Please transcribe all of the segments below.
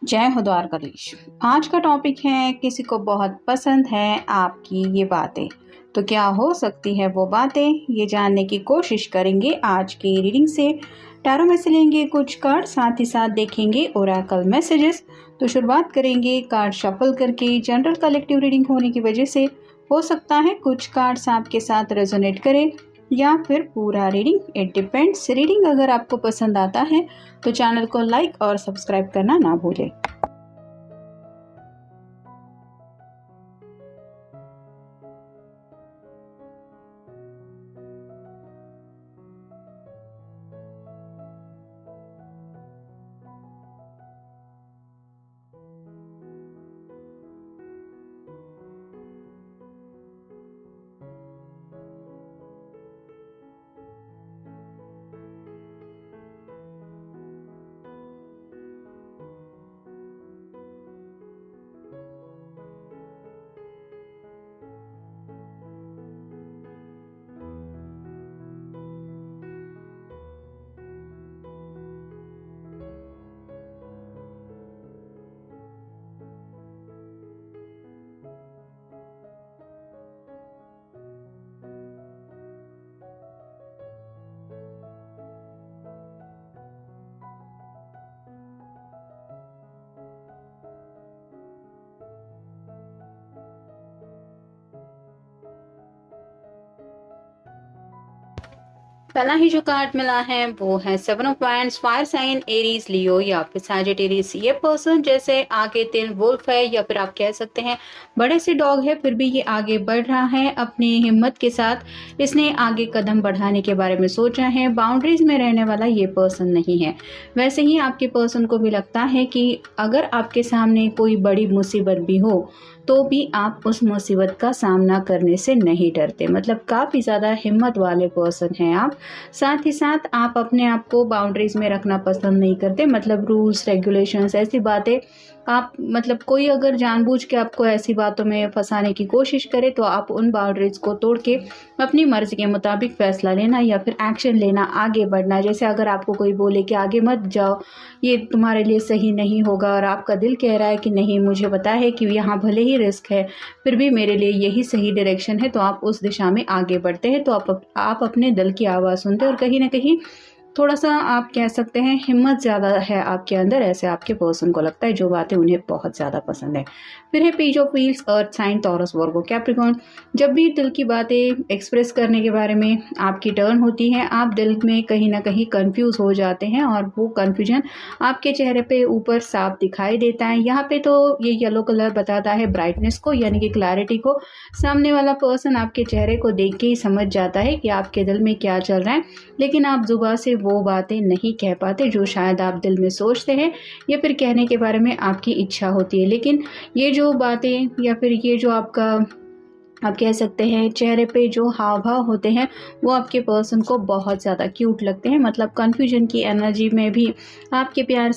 जय हो द्वारकाधीश। आज का टॉपिक है किसी को बहुत पसंद है आपकी ये बातें। तो क्या हो सकती है वो बातें, ये जानने की कोशिश करेंगे आज की रीडिंग से। टैरो में से लेंगे कुछ कार्ड, साथ ही साथ देखेंगे ओरेकल मैसेजेस। तो शुरुआत करेंगे कार्ड शफल करके। जनरल कलेक्टिव रीडिंग होने की वजह से हो सकता है कुछ कार्ड्स आपके साथ रेजोनेट करें या फिर पूरा रीडिंग, इट डिपेंड्स। रीडिंग अगर आपको पसंद आता है तो चैनल को लाइक और सब्सक्राइब करना ना भूलें। पहला ही जो कार्ड मिला है वो है 7 of wands, fire sign, Aries, Leo या फिर सैजिटेरियस। ये पर्सन जैसे आगे 3 वुल्फ है या फिर आप कह सकते हैं बड़े से डॉग है, फिर भी ये आगे बढ़ रहा है अपनी हिम्मत के साथ। इसने आगे कदम बढ़ाने के बारे में सोचा है। बाउंड्रीज में रहने वाला ये पर्सन नहीं है। वैसे ही आपके पर्सन को भी लगता है कि अगर आपके सामने कोई बड़ी मुसीबत भी हो तो भी आप उस मुसीबत का सामना करने से नहीं डरते। मतलब काफ़ी ज़्यादा हिम्मत वाले पर्सन हैं आप। साथ ही साथ आप अपने आप को बाउंड्रीज में रखना पसंद नहीं करते। मतलब रूल्स रेगुलेशंस ऐसी बातें आप, मतलब कोई अगर जानबूझ के आपको ऐसी बातों में फंसाने की कोशिश करे तो आप उन बाउंड्रीज को तोड़ के अपनी मर्जी के मुताबिक फैसला लेना या फिर एक्शन लेना, आगे बढ़ना। जैसे अगर आपको कोई बोले कि आगे मत जाओ, ये तुम्हारे लिए सही नहीं होगा, और आपका दिल कह रहा है कि नहीं, मुझे पता है कि यहाँ भले ही रिस्क है फिर भी मेरे लिए यही सही डायरेक्शन है, तो आप उस दिशा में आगे बढ़ते हैं। तो आप अपने दिल की आवाज़ सुनते हैं और कहीं ना कहीं थोड़ा सा आप कह सकते हैं हिम्मत ज़्यादा है आपके अंदर। ऐसे आपके पर्सन को लगता है जो बातें उन्हें बहुत ज़्यादा पसंद है। फिर है page of wheels, earth sign, Taurus, Virgo, Capricorn. जब भी दिल की बातें एक्सप्रेस करने के बारे में आपकी टर्न होती है, आप दिल में कहीं ना कहीं कंफ्यूज हो जाते हैं और वो कन्फ्यूजन आपके चेहरे पे ऊपर साफ दिखाई देता है। यहाँ पे तो ये येलो कलर बताता है ब्राइटनेस को, यानी कि क्लैरिटी को। सामने वाला पर्सन आपके चेहरे को देख के ही समझ जाता है कि आपके दिल में क्या चल रहा है, लेकिन आप जुबान से वो बातें नहीं कह पाते जो शायद आप दिल में सोचते हैं या फिर कहने के बारे में आपकी इच्छा होती है। लेकिन ये जो बातें या फिर ये जो आपका, आप कह सकते हैं चेहरे पे जो हाव भाव होते हैं वो आपके पर्सन को बहुत ज़्यादा क्यूट लगते हैं। मतलब कन्फ्यूजन की एनर्जी में भी आपके प्यार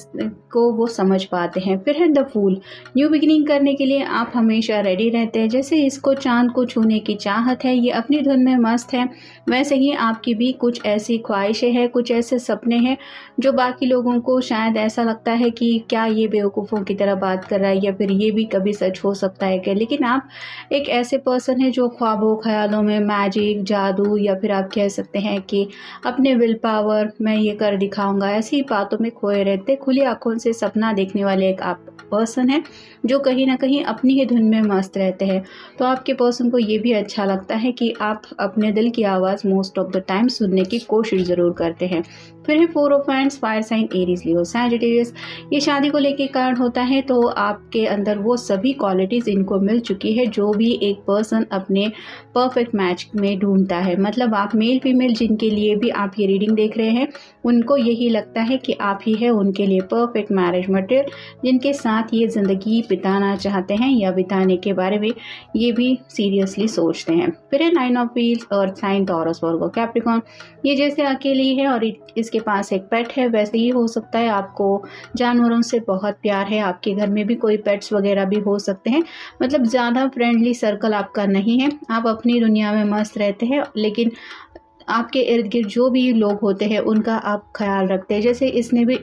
को वो समझ पाते हैं। फिर है द फूल, न्यू बिगिनिंग करने के लिए आप हमेशा रेडी रहते हैं। जैसे इसको चांद को छूने की चाहत है, ये अपनी धुन में मस्त है, वैसे ही आपकी भी कुछ ऐसी ख्वाहिशें हैं, कुछ ऐसे सपने हैं जो बाकी लोगों को शायद ऐसा लगता है कि क्या ये बेवकूफ़ों की तरह बात कर रहा है या फिर ये भी कभी सच हो सकता है क्या। लेकिन आप एक ऐसे पर्सन है जो ख्वाबों ख्यालों में मैजिक, जादू या फिर आप कह सकते हैं कि अपने विल पावर, मैं ये कर दिखाऊंगा, ऐसी बातों में खोए रहते। खुली आंखों से सपना देखने वाले एक आप पर्सन है जो कहीं ना कहीं अपनी ही धुन में मस्त रहते हैं। तो आपके पर्सन को ये भी अच्छा लगता है कि आप अपने दिल की आवाज़ मोस्ट ऑफ द टाइम सुनने की कोशिश ज़रूर करते हैं। फिर है 4 of wands, fire sign, Aries, Leo, Sagittarius. ये शादी को लेके कार्ड होता है, तो आपके अंदर वो सभी क्वालिटीज़ इनको मिल चुकी है जो भी एक पर्सन अपने परफेक्ट मैच में ढूंढता है। मतलब आप मेल फीमेल जिनके लिए भी आप ये रीडिंग देख रहे हैं, उनको यही लगता है कि आप ही है उनके लिए परफेक्ट मैरिज मटेरियल, जिनके साथ ये ज़िंदगी बिताना चाहते हैं या बिताने के बारे में ये भी सीरियसली सोचते हैं। फिर है 9 of wheels, earth sign, Taurus, Virgo, Capricorn. ये जैसे अकेली है और इसके पास एक पेट है, वैसे ही हो सकता है आपको जानवरों से बहुत प्यार है। आपके घर में भी कोई पेट्स वगैरह भी हो सकते हैं। मतलब ज़्यादा फ्रेंडली सर्कल आपका नहीं है, आप अपनी दुनिया में मस्त रहते हैं, लेकिन आपके इर्द गिर्द जो भी लोग होते हैं उनका आप ख्याल रखते हैं। जैसे इसने भी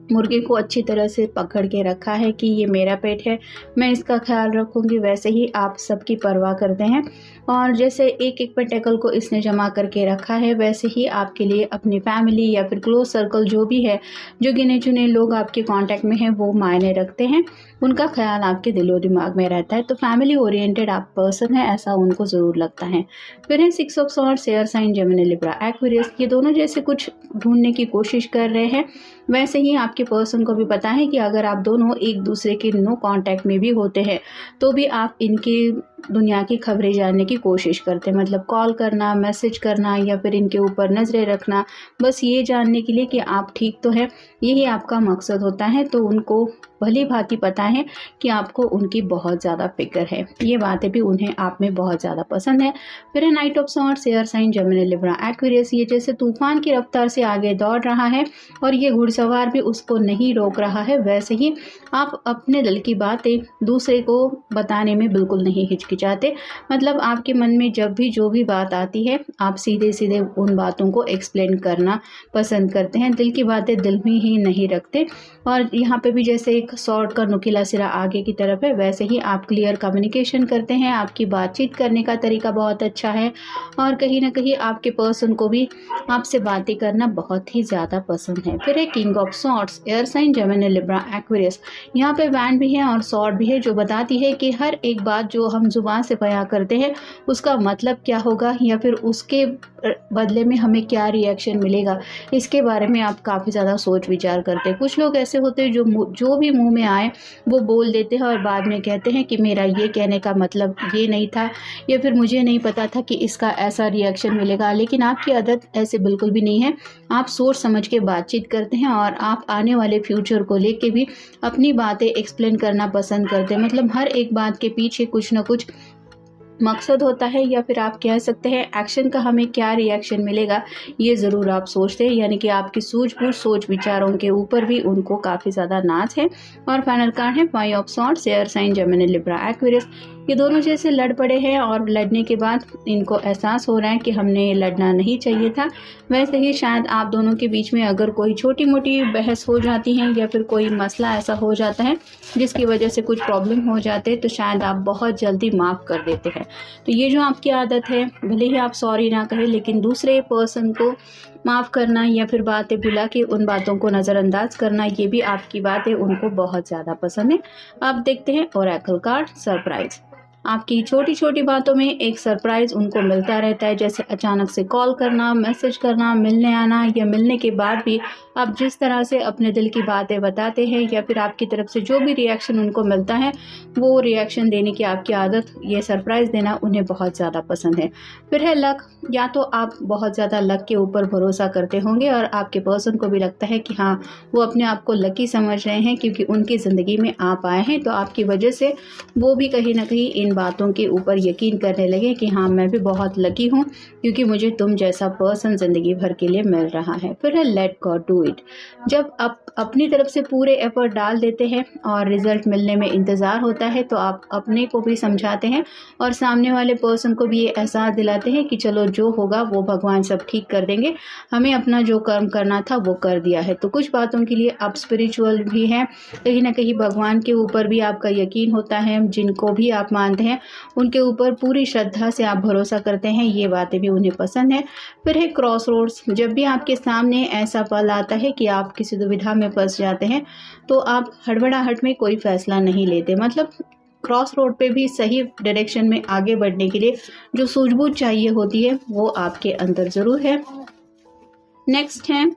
मुर्गे को अच्छी तरह से पकड़ के रखा है कि ये मेरा पेट है, मैं इसका ख्याल रखूँगी, वैसे ही आप सबकी परवाह करते हैं। और जैसे एक एक पेंटिकल को इसने जमा करके रखा है, वैसे ही आपके लिए अपनी फैमिली या फिर क्लोज सर्कल जो भी है, जो गिने चुने लोग आपके कांटेक्ट में हैं, वो मायने रखते हैं, उनका ख्याल आपके दिलो दिमाग में रहता है। तो फैमिली ओरिएंटेड आप पर्सन है, ऐसा उनको ज़रूर लगता है। फिर है 6 of swords, air sign, Gemini, Libra, Aquarius. ये दोनों जैसे कुछ ढूंढने की कोशिश कर रहे हैं, वैसे ही आपके पर्सन को भी पता है कि अगर आप दोनों एक दूसरे के नो कांटेक्ट में भी होते हैं तो भी आप इनकी दुनिया की खबरें जानने की कोशिश करते हैं, मतलब कॉल करना, मैसेज करना या फिर इनके ऊपर नज़रें रखना, बस ये जानने के लिए कि आप ठीक तो हैं, यही आपका मकसद होता है। तो उनको भली भांति पता है कि आपको उनकी बहुत ज़्यादा फिक्र है, ये बातें भी उन्हें आप में बहुत ज़्यादा पसंद है। फिर है knight of swords, air sign, Gemini, Libra, Aquarius. ये जैसे तूफान की रफ्तार से आगे दौड़ रहा है और ये घुड़सवार भी उसको नहीं रोक रहा है, वैसे ही आप अपने दिल की बातें दूसरे को बताने में बिल्कुल नहीं हिचकिचाते। मतलब आपके मन में जब भी जो भी बात आती है, आप सीधे सीधे उन बातों को एक्सप्लेन करना पसंद करते हैं, दिल की बातें दिल में ही नहीं रखते। और यहाँ पे भी जैसे एक सॉर्ड का नुकीला सिरा आगे की तरफ है, वैसे ही आप क्लियर कम्युनिकेशन करते हैं, आपकी बातचीत करने का तरीका बहुत अच्छा है और कहीं ना कहीं आपके पर्सन को भी आपसे बातें करना बहुत ही ज़्यादा पसंद है। फिर है king of swords, air sign, Gemini, Libra, Aquarius. यहाँ पे वैन भी है और सॉर्ड भी है, जो बताती है कि हर एक बात जो हम जुबान से बयां करते हैं उसका मतलब क्या होगा या फिर उसके बदले में हमें क्या रिएक्शन मिलेगा, इसके बारे में आप काफ़ी ज़्यादा सोच विचार करते हैं। कुछ लोग ऐसे होते हैं जो भी मुंह में आए वो बोल देते हैं और बाद में कहते हैं कि मेरा ये कहने का मतलब ये नहीं था या फिर मुझे नहीं पता था कि इसका ऐसा रिएक्शन मिलेगा। लेकिन आपकी आदत ऐसे बिल्कुल भी नहीं है, आप सोच समझ के बातचीत करते हैं और आप आने वाले फ्यूचर को लेके भी अपनी बातें एक्सप्लेन करना पसंद करते हैं। मतलब हर एक बात के पीछे कुछ ना कुछ मकसद होता है या फिर आप कह सकते हैं एक्शन का हमें क्या रिएक्शन मिलेगा, ये ज़रूर आप सोचते हैं। यानी कि आपकी सूझबूझ सोच विचारों के ऊपर भी उनको काफ़ी ज़्यादा नाज है। और फाइनल कार्ड है 5 of swords, air sign, Gemini, Libra, Aquarius. ये दोनों जैसे लड़ पड़े हैं और लड़ने के बाद इनको एहसास हो रहा है कि हमने लड़ना नहीं चाहिए था। वैसे ही शायद आप दोनों के बीच में अगर कोई छोटी मोटी बहस हो जाती है या फिर कोई मसला ऐसा हो जाता है जिसकी वजह से कुछ प्रॉब्लम हो जाते हैं, तो शायद आप बहुत जल्दी माफ़ कर देते हैं। तो ये जो आपकी आदत है, भले ही आप सॉरी ना कहें, लेकिन दूसरे पर्सन को माफ़ करना या फिर बातें भुला के उन बातों को नज़रअंदाज करना, ये भी आपकी बात है, उनको बहुत ज़्यादा पसंद है। अब देखते हैं ओरेकल कार्ड, सरप्राइज़। आपकी छोटी छोटी बातों में एक सरप्राइज़ उनको मिलता रहता है, जैसे अचानक से कॉल करना, मैसेज करना, मिलने आना या मिलने के बाद भी आप जिस तरह से अपने दिल की बातें बताते हैं या फिर आपकी तरफ से जो भी रिएक्शन उनको मिलता है वो रिएक्शन देने की आपकी आदत, ये सरप्राइज़ देना उन्हें बहुत ज़्यादा पसंद है। फिर है लक। या तो आप बहुत ज़्यादा लक के ऊपर भरोसा करते होंगे और आपके पर्सन को भी लगता है कि हाँ, वो अपने आप को लकी समझ रहे हैं क्योंकि उनकी ज़िंदगी में आप आए हैं, तो आपकी वजह से वो भी कहीं ना कहीं इन बातों के ऊपर यकीन करने लगे कि हाँ, मैं भी बहुत लकी हूँ क्योंकि मुझे तुम जैसा पर्सन ज़िंदगी भर के लिए मिल रहा है। फिर है लेट गॉड डू इट। जब आप अपनी तरफ से पूरे एफर्ट डाल देते हैं और रिजल्ट मिलने में इंतज़ार होता है, तो आप अपने को भी समझाते हैं और सामने वाले पर्सन को भी ये एहसास दिलाते हैं कि चलो जो होगा वो भगवान सब ठीक कर देंगे, हमें अपना जो कर्म करना था वो कर दिया है। तो कुछ बातों के लिए आप स्पिरिचुअल भी हैं, कहीं ना कहीं भगवान के ऊपर भी आपका यकीन होता है, जिनको भी आप मानते हैं उनके ऊपर पूरी श्रद्धा से आप भरोसा करते हैं, ये बातें भी उन्हें पसंद है। फिर है क्रॉस रोड्स। जब भी आपके सामने ऐसा पल आता है कि आप किसी दुविधा में फंस जाते हैं तो आप हड़बड़ाहट में कोई फैसला नहीं लेते। मतलब क्रॉस रोड पे भी सही डायरेक्शन में आगे बढ़ने के लिए जो सूझबूझ चाहिए होती है वो आपके अंदर ज़रूर है। नेक्स्ट है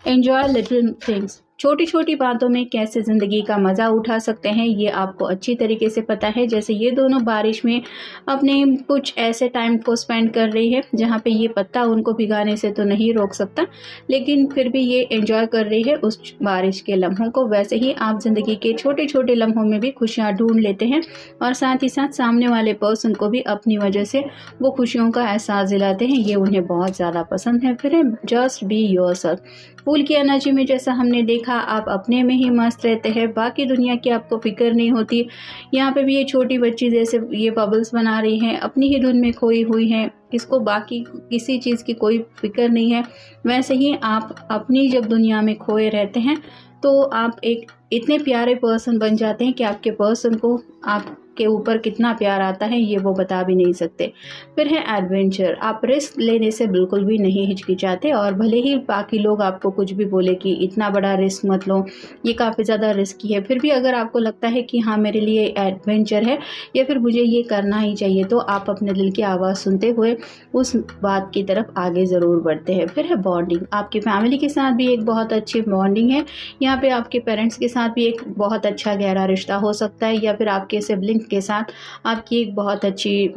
एंजॉय लिटिल थिंग्स। छोटी छोटी बातों में कैसे ज़िंदगी का मज़ा उठा सकते हैं ये आपको अच्छी तरीके से पता है। जैसे ये दोनों बारिश में अपने कुछ ऐसे टाइम को स्पेंड कर रही है जहाँ पे ये पत्ता उनको भिगाने से तो नहीं रोक सकता, लेकिन फिर भी ये एंजॉय कर रही है उस बारिश के लम्हों को। वैसे ही आप ज़िंदगी के छोटे छोटे लम्हों में भी खुशियाँ ढूंढ लेते हैं और साथ ही साथ सामने वाले पर्सन को भी अपनी वजह से वो खुशियों का एहसास दिलाते हैं, ये उन्हें बहुत ज़्यादा पसंद है। फिर जस्ट बी योरसेल्फ। फूल की एनर्जी में जैसा हमने देखा, आप अपने में ही मस्त रहते हैं, बाकी दुनिया की आपको फिक्र नहीं होती। यहाँ पे भी ये छोटी बच्ची जैसे ये बबल्स बना रही हैं, अपनी ही धुन में खोई हुई हैं, इसको बाकी किसी चीज़ की कोई फिक्र नहीं है। वैसे ही आप अपनी जब दुनिया में खोए रहते हैं तो आप एक इतने प्यारे पर्सन बन जाते हैं कि आपके पर्सन को आपके ऊपर कितना प्यार आता है ये वो बता भी नहीं सकते। फिर है एडवेंचर, आप रिस्क लेने से बिल्कुल भी नहीं हिचकिचाते और भले ही बाकी लोग आपको कुछ भी बोले कि इतना बड़ा रिस्क मत लो, ये काफ़ी ज़्यादा रिस्की है, फिर भी अगर आपको लगता है कि हाँ मेरे लिए एडवेंचर है या फिर मुझे ये करना ही चाहिए, तो आप अपने दिल की आवाज़ सुनते हुए उस बात की तरफ आगे ज़रूर बढ़ते हैं। फिर है बॉन्डिंग, आपकी फैमिली के साथ भी एक बहुत अच्छी बॉन्डिंग है। यहाँ पे आपके पेरेंट्स के साथ भी एक बहुत अच्छा गहरा रिश्ता हो सकता है या फिर आपके सिबलिंग के साथ आपकी एक बहुत अच्छी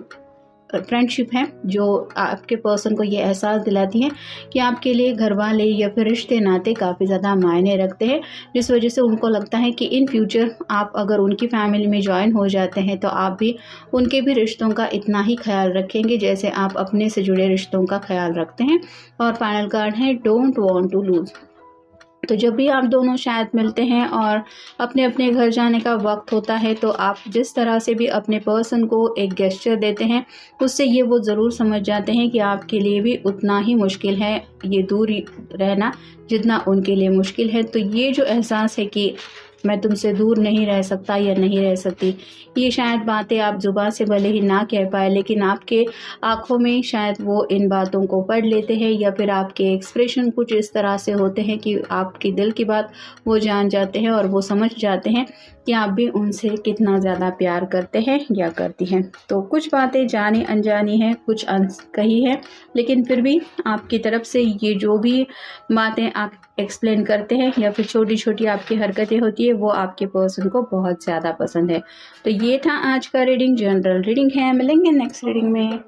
फ्रेंडशिप है, जो आपके पर्सन को ये एहसास दिलाती है कि आपके लिए घर वाले या फिर रिश्ते नाते काफ़ी ज़्यादा मायने रखते हैं, जिस वजह से उनको लगता है कि इन फ्यूचर आप अगर उनकी फैमिली में ज्वाइन हो जाते हैं तो आप भी उनके भी रिश्तों का इतना ही ख्याल रखेंगे जैसे आप अपने से जुड़े रिश्तों का ख्याल रखते हैं। और फाइनल कार्ड है डोंट वांट टू लूज़। तो जब भी आप दोनों शायद मिलते हैं और अपने अपने घर जाने का वक्त होता है, तो आप जिस तरह से भी अपने पर्सन को एक गेस्चर देते हैं उससे ये वो ज़रूर समझ जाते हैं कि आपके लिए भी उतना ही मुश्किल है ये दूरी रहना जितना उनके लिए मुश्किल है। तो ये जो एहसास है कि मैं तुमसे दूर नहीं रह सकता या नहीं रह सकती, ये शायद बातें आप ज़ुबान से भले ही ना कह पाए लेकिन आपके आँखों में शायद वो इन बातों को पढ़ लेते हैं या फिर आपके एक्सप्रेशन कुछ इस तरह से होते हैं कि आपके दिल की बात वो जान जाते हैं और वो समझ जाते हैं कि आप भी उनसे कितना ज़्यादा प्यार करते हैं या करती हैं। तो कुछ बातें जानी अनजानी हैं, कुछ अनकही हैं, लेकिन फिर भी आपकी तरफ से ये जो भी बातें आप एक्सप्लेन करते हैं या फिर छोटी छोटी आपकी हरकतें होती है वो आपके पर्सन को बहुत ज़्यादा पसंद है। तो ये था आज का रीडिंग, जनरल रीडिंग है। मिलेंगे नेक्स्ट रीडिंग में।